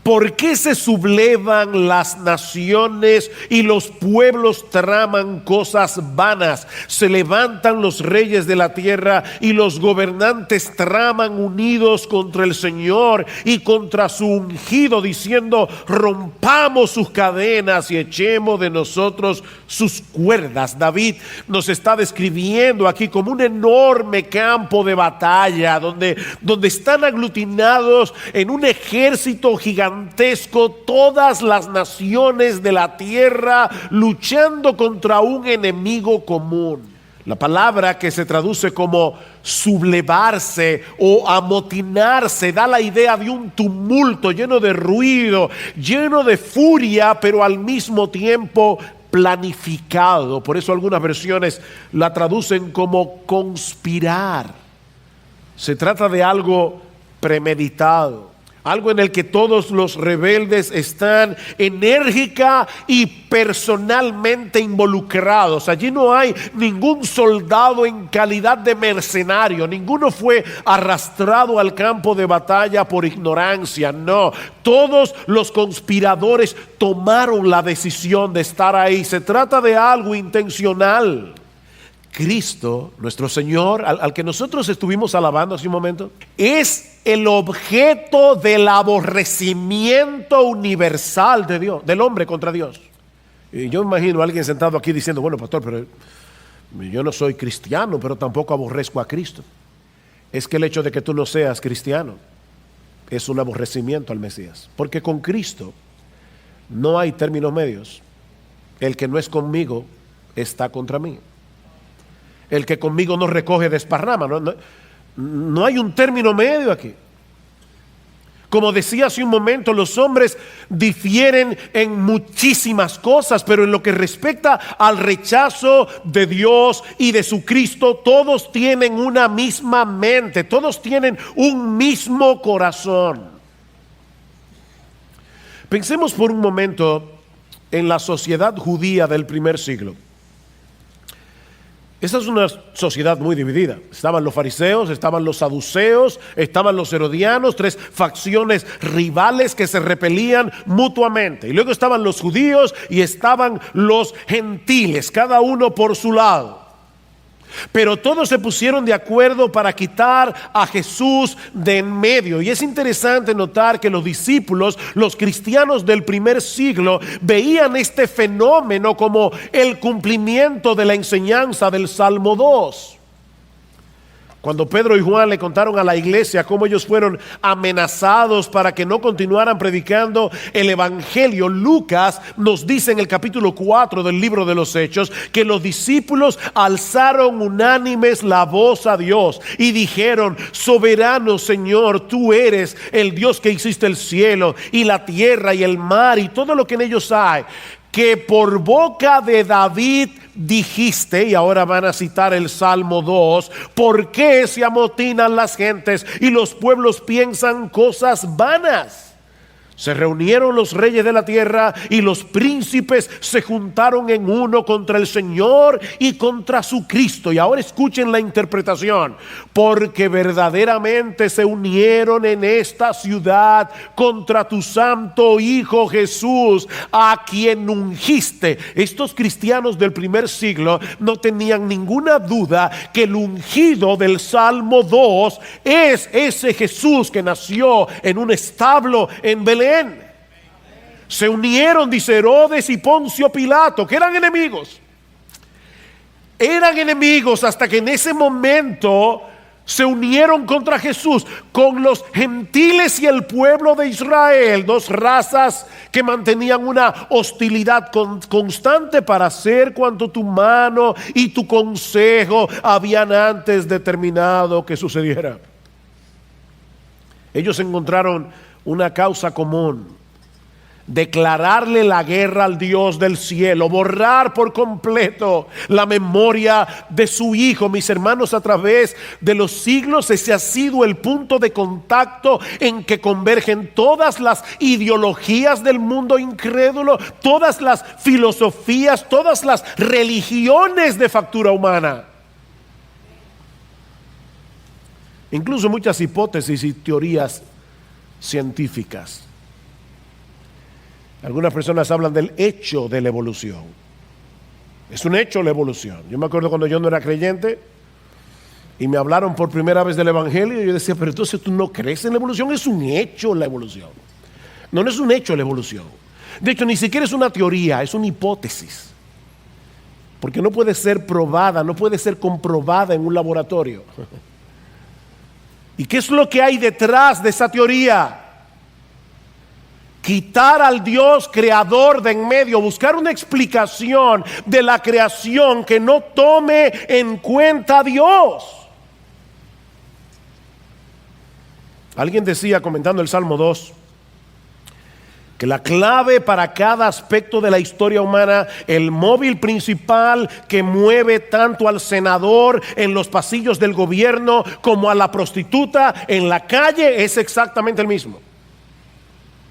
¿Por qué se sublevan las naciones y los pueblos traman cosas vanas? Se levantan los reyes de la tierra y los gobernantes traman unidos contra el Señor y contra su ungido, diciendo: rompamos sus cadenas y echemos de nosotros sus cuerdas. David nos está describiendo aquí como un enorme campo de batalla donde están aglutinados en un ejército gigantesco todas las naciones de la tierra luchando contra un enemigo común. La palabra que se traduce como sublevarse o amotinarse da la idea de un tumulto lleno de ruido, lleno de furia, pero al mismo tiempo planificado. Por eso algunas versiones la traducen como conspirar. Se trata de algo premeditado, algo en el que todos los rebeldes están enérgica y personalmente involucrados. Allí no hay ningún soldado en calidad de mercenario. Ninguno fue arrastrado al campo de batalla por ignorancia. No, todos los conspiradores tomaron la decisión de estar ahí. Se trata de algo intencional. Cristo, nuestro Señor, al que nosotros estuvimos alabando hace un momento, es el objeto del aborrecimiento universal de Dios, del hombre contra Dios. Y yo imagino a alguien sentado aquí diciendo: bueno, pastor, pero yo no soy cristiano, pero tampoco aborrezco a Cristo. Es que el hecho de que tú no seas cristiano es un aborrecimiento al Mesías, porque con Cristo no hay términos medios. El que no es conmigo está contra mí. El que conmigo no recoge desparrama. No hay un término medio aquí. Como decía hace un momento, los hombres difieren en muchísimas cosas, pero en lo que respecta al rechazo de Dios y de su Cristo, todos tienen una misma mente, todos tienen un mismo corazón. Pensemos por un momento en la sociedad judía del primer siglo. Esa es una sociedad muy dividida. Estaban los fariseos, estaban los saduceos, estaban los herodianos, tres facciones rivales que se repelían mutuamente. Y luego estaban los judíos y estaban los gentiles, cada uno por su lado. Pero todos se pusieron de acuerdo para quitar a Jesús de en medio. Y es interesante notar que los discípulos, los cristianos del primer siglo, veían este fenómeno como el cumplimiento de la enseñanza del Salmo 2. Cuando Pedro y Juan le contaron a la iglesia cómo ellos fueron amenazados para que no continuaran predicando el evangelio, Lucas nos dice en el capítulo 4 del libro de los Hechos que los discípulos alzaron unánimes la voz a Dios y dijeron: soberano Señor, tú eres el Dios que hiciste el cielo y la tierra y el mar y todo lo que en ellos hay, que por boca de David dijiste. Y ahora van a citar el Salmo 2: ¿por qué se amotinan las gentes y los pueblos piensan cosas vanas? Se reunieron los reyes de la tierra y los príncipes se juntaron en uno contra el Señor y contra su Cristo. Y ahora escuchen la interpretación: porque verdaderamente se unieron en esta ciudad contra tu santo Hijo Jesús, a quien ungiste. Estos cristianos del primer siglo no tenían ninguna duda que el ungido del Salmo 2 es ese Jesús que nació en un establo en Belén. Se unieron, dice Herodes y Poncio Pilato, que eran enemigos. Eran enemigos hasta que en ese momento se unieron contra Jesús con los gentiles y el pueblo de Israel, dos razas que mantenían una hostilidad constante para hacer cuanto tu mano y tu consejo habían antes determinado que sucediera. Ellos encontraron una causa común: declararle la guerra al Dios del cielo, borrar por completo la memoria de su Hijo. Mis hermanos, a través de los siglos ese ha sido el punto de contacto en que convergen todas las ideologías del mundo incrédulo, todas las filosofías, todas las religiones de factura humana. Incluso muchas hipótesis y teorías científicas. Algunas personas hablan del hecho de la evolución. Es un hecho la evolución. Yo me acuerdo cuando yo no era creyente y me hablaron por primera vez del evangelio y yo decía, pero entonces tú no crees en la evolución. Es un hecho la evolución. No es un hecho la evolución. De hecho, ni siquiera es una teoría, es una hipótesis. Porque no puede ser probada, no puede ser comprobada en un laboratorio. ¿Y qué es lo que hay detrás de esa teoría? Quitar al Dios creador de en medio, buscar una explicación de la creación que no tome en cuenta a Dios. Alguien decía, comentando el Salmo 2, que la clave para cada aspecto de la historia humana, el móvil principal que mueve tanto al senador en los pasillos del gobierno como a la prostituta en la calle, es exactamente el mismo: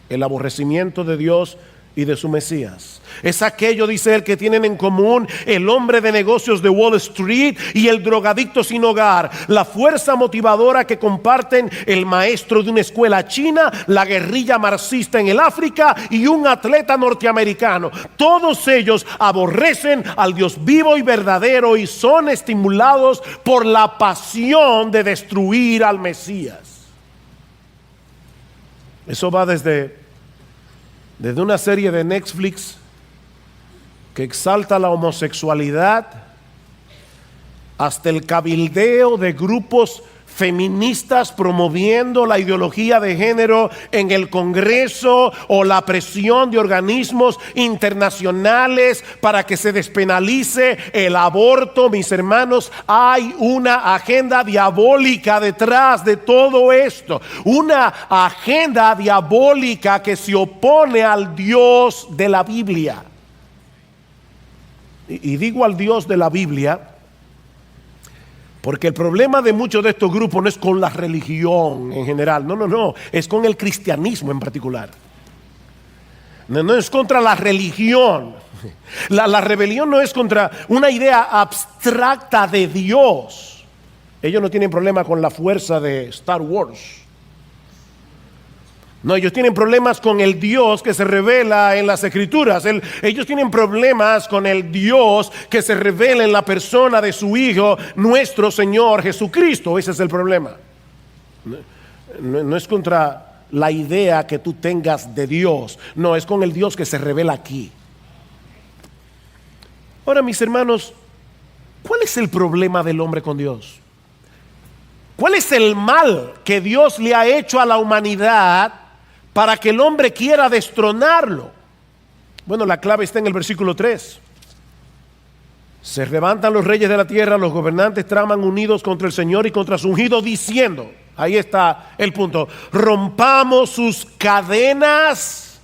el aborrecimiento de Dios y de su Mesías. Es aquello, dice él, que tienen en común el hombre de negocios de Wall Street y el drogadicto sin hogar, la fuerza motivadora que comparten el maestro de una escuela china, la guerrilla marxista en el África y un atleta norteamericano. Todos ellos aborrecen al Dios vivo y verdadero y son estimulados por la pasión de destruir al Mesías. Eso va desde una serie de Netflix que exalta la homosexualidad hasta el cabildeo de grupos feministas promoviendo la ideología de género en el Congreso, o la presión de organismos internacionales para que se despenalice el aborto. Mis hermanos, hay una agenda diabólica detrás de todo esto, una agenda diabólica que se opone al Dios de la Biblia. Y digo al Dios de la Biblia porque el problema de muchos de estos grupos no es con la religión en general, no, es con el cristianismo en particular. No es contra la religión. La rebelión no es contra una idea abstracta de Dios. Ellos no tienen problema con la fuerza de Star Wars. No, ellos tienen problemas con el Dios que se revela en las Escrituras. Ellos tienen problemas con el Dios que se revela en la persona de su Hijo, nuestro Señor Jesucristo. Ese es el problema. No es contra la idea que tú tengas de Dios. No, es con el Dios que se revela aquí. Ahora, mis hermanos, ¿cuál es el problema del hombre con Dios? ¿Cuál es el mal que Dios le ha hecho a la humanidad para que el hombre quiera destronarlo? Bueno, la clave está en el versículo 3. Se levantan los reyes de la tierra, los gobernantes traman unidos contra el Señor y contra su ungido, diciendo, ahí está el punto, rompamos sus cadenas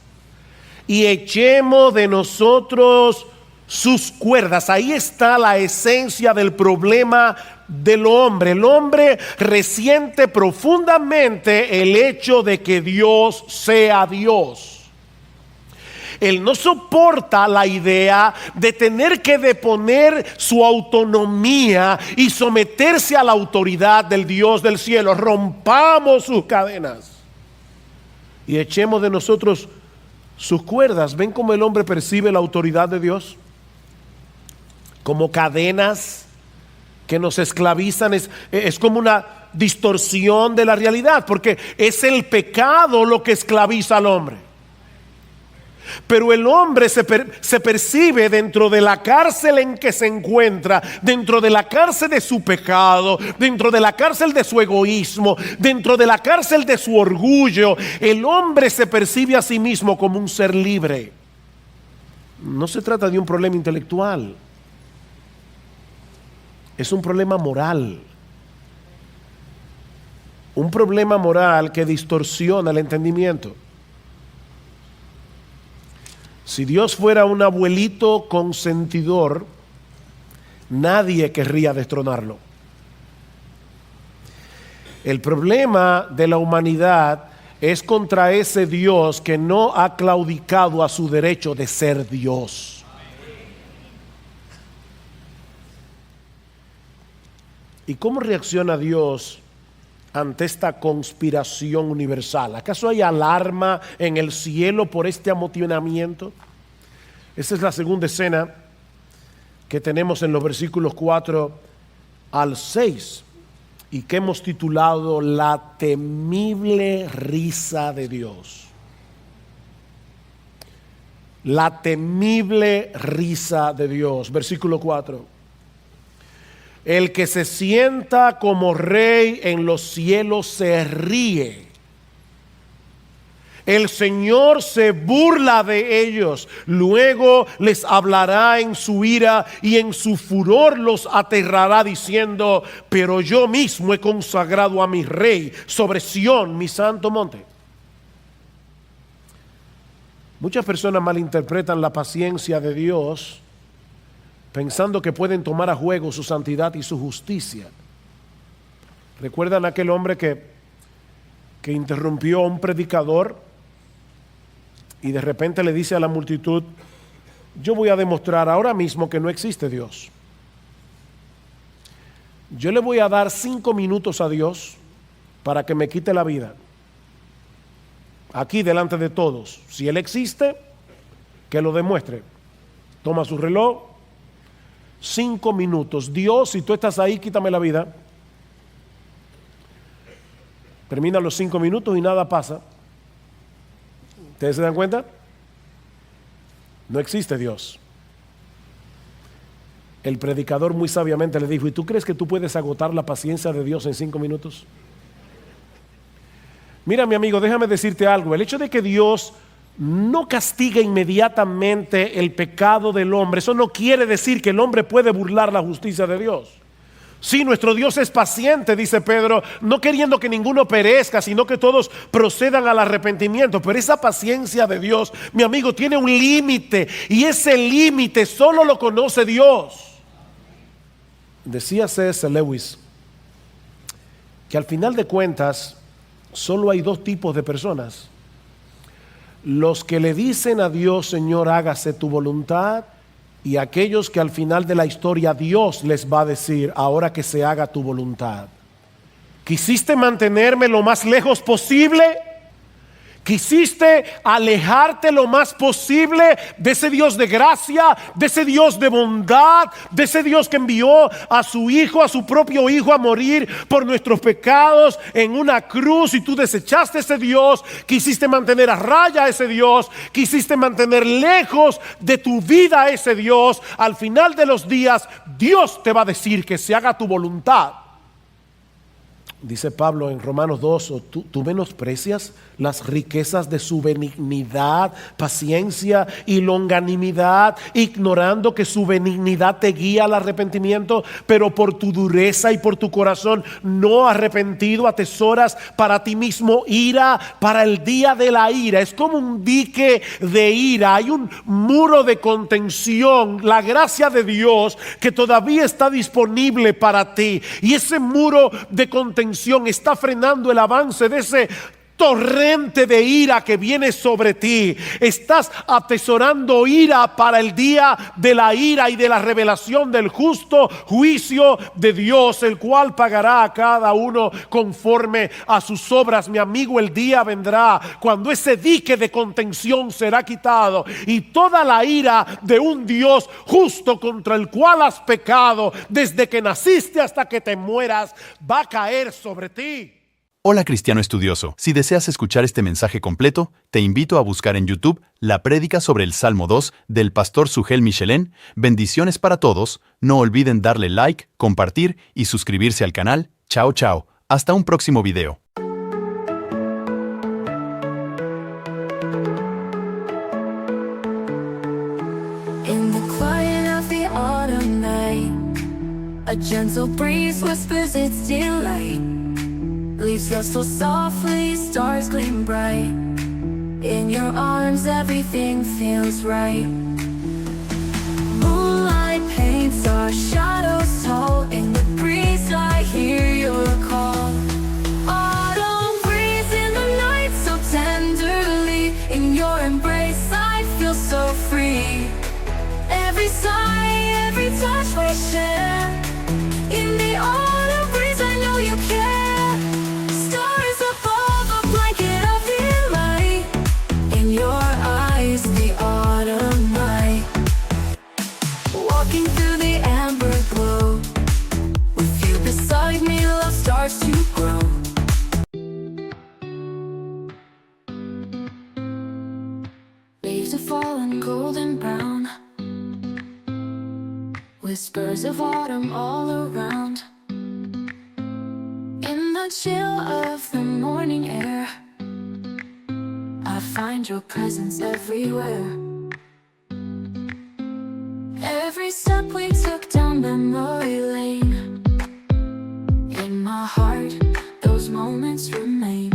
y echemos de nosotros sus cuerdas. Ahí está la esencia del problema del hombre. El hombre resiente profundamente el hecho de que Dios sea Dios. Él no soporta la idea de tener que deponer su autonomía y someterse a la autoridad del Dios del cielo. Rompamos sus cadenas y echemos de nosotros sus cuerdas. ¿Ven cómo el hombre percibe la autoridad de Dios? Como cadenas que nos esclavizan. Es como una distorsión de la realidad, porque es el pecado lo que esclaviza al hombre. Pero el hombre se percibe dentro de la cárcel en que se encuentra, dentro de la cárcel de su pecado, dentro de la cárcel de su egoísmo, dentro de la cárcel de su orgullo. El hombre se percibe a sí mismo como un ser libre. No se trata de un problema intelectual. Es un problema moral. Un problema moral que distorsiona el entendimiento. Si Dios fuera un abuelito consentidor, nadie querría destronarlo. El problema de la humanidad es contra ese Dios que no ha claudicado a su derecho de ser Dios. ¿Y cómo reacciona Dios ante esta conspiración universal? ¿Acaso hay alarma en el cielo por este amotinamiento? Esta es la segunda escena que tenemos en los versículos 4 al 6 y que hemos titulado La temible risa de Dios. La temible risa de Dios. Versículo 4. El que se sienta como rey en los cielos se ríe. El Señor se burla de ellos. Luego les hablará en su ira y en su furor los aterrará diciendo: pero yo mismo he consagrado a mi rey sobre Sión, mi santo monte. Muchas personas malinterpretan la paciencia de Dios pensando que pueden tomar a juego su santidad y su justicia. ¿Recuerdan aquel hombre que interrumpió a un predicador y de repente le dice a la multitud: yo voy a demostrar ahora mismo que no existe Dios? Yo le voy a dar 5 minutos a Dios para que me quite la vida. Aquí delante de todos. Si Él existe, que lo demuestre. Toma su reloj. 5 minutos. Dios, si tú estás ahí, quítame la vida. Terminan los 5 minutos y nada pasa. ¿Ustedes se dan cuenta? No existe Dios. El predicador muy sabiamente le dijo: ¿y tú crees que tú puedes agotar la paciencia de Dios en 5 minutos? Mira, mi amigo, déjame decirte algo. El hecho de que Dios no castiga inmediatamente el pecado del hombre, eso no quiere decir que el hombre puede burlar la justicia de Dios. Sí, nuestro Dios es paciente, dice Pedro, no queriendo que ninguno perezca, sino que todos procedan al arrepentimiento. Pero esa paciencia de Dios, mi amigo, tiene un límite, y ese límite solo lo conoce Dios. Decía C.S. Lewis que al final de cuentas solo hay 2 tipos de personas: los que le dicen a Dios: Señor, hágase tu voluntad, y aquellos que al final de la historia Dios les va a decir: ahora que se haga tu voluntad. ¿Quisiste mantenerme lo más lejos posible? ¿Quisiste alejarte lo más posible de ese Dios de gracia, de ese Dios de bondad, de ese Dios que envió a su Hijo, a su propio Hijo, a morir por nuestros pecados en una cruz? Y tú desechaste ese Dios, quisiste mantener a raya a ese Dios, quisiste mantener lejos de tu vida a ese Dios. Al final de los días, Dios te va a decir que se haga tu voluntad. Dice Pablo en Romanos 2, tú menosprecias las riquezas de su benignidad, paciencia y longanimidad, ignorando que su benignidad te guía al arrepentimiento, pero por tu dureza y por tu corazón no arrepentido atesoras para ti mismo ira para el día de la ira. Es como un dique de ira, hay un muro de contención, la gracia de Dios que todavía está disponible para ti, y ese muro de contención está frenando el avance de ese torrente de ira que viene sobre ti. Estás atesorando ira para el día de la ira y de la revelación del justo juicio de Dios, el cual pagará a cada uno conforme a sus obras. Mi amigo, el día vendrá cuando ese dique de contención será quitado y toda la ira de un Dios justo contra el cual has pecado desde que naciste hasta que te mueras va a caer sobre ti. Hola, cristiano estudioso. Si deseas escuchar este mensaje completo, te invito a buscar en YouTube la prédica sobre el Salmo 2 del pastor Sugel Michelén. Bendiciones para todos. No olviden darle like, compartir y suscribirse al canal. Chao, chao. Hasta un próximo video. In the quiet of the autumn night, a gentle breeze whispers its delight. Leaves rustle softly, stars gleam bright. In your arms everything feels right. Moonlight paints our shadows tall. In the breeze I hear your call. Autumn breeze in the night so tenderly. In your embrace I feel so free. Every sigh, every touch we share. In the autumn breeze I know you care. leaves are falling golden brown, whispers of autumn all around. In the chill of the morning air, I find your presence everywhere. Every step we took down memory lane, in my heart, those moments remain.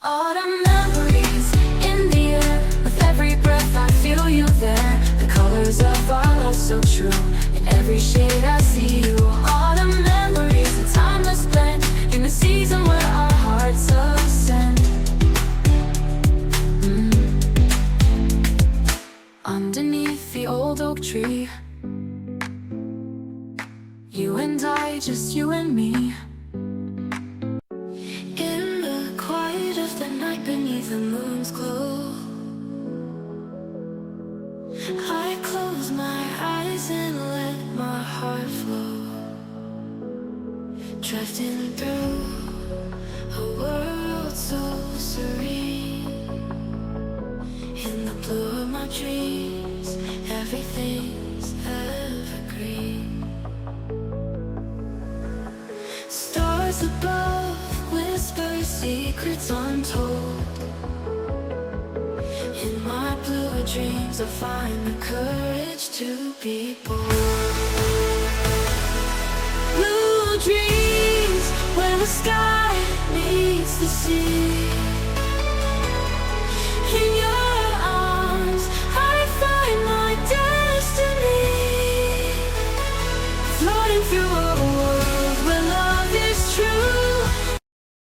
Autumn memories in the air, with every breath I feel you there. The colors of our love so true, in every shade I see you. Autumn memories, a timeless blend, in the season where our hearts ascend. Underneath the old oak tree, you and I, just you and me. In the quiet of the night, beneath the moon's glow, I close my eyes and let my heart flow, drifting through a world so serene. In the blue of my dreams, everything's evergreen. Stars above whisper secrets untold. In my blue dreams I find the courage to be bold. Blue dreams where the sky meets the sea,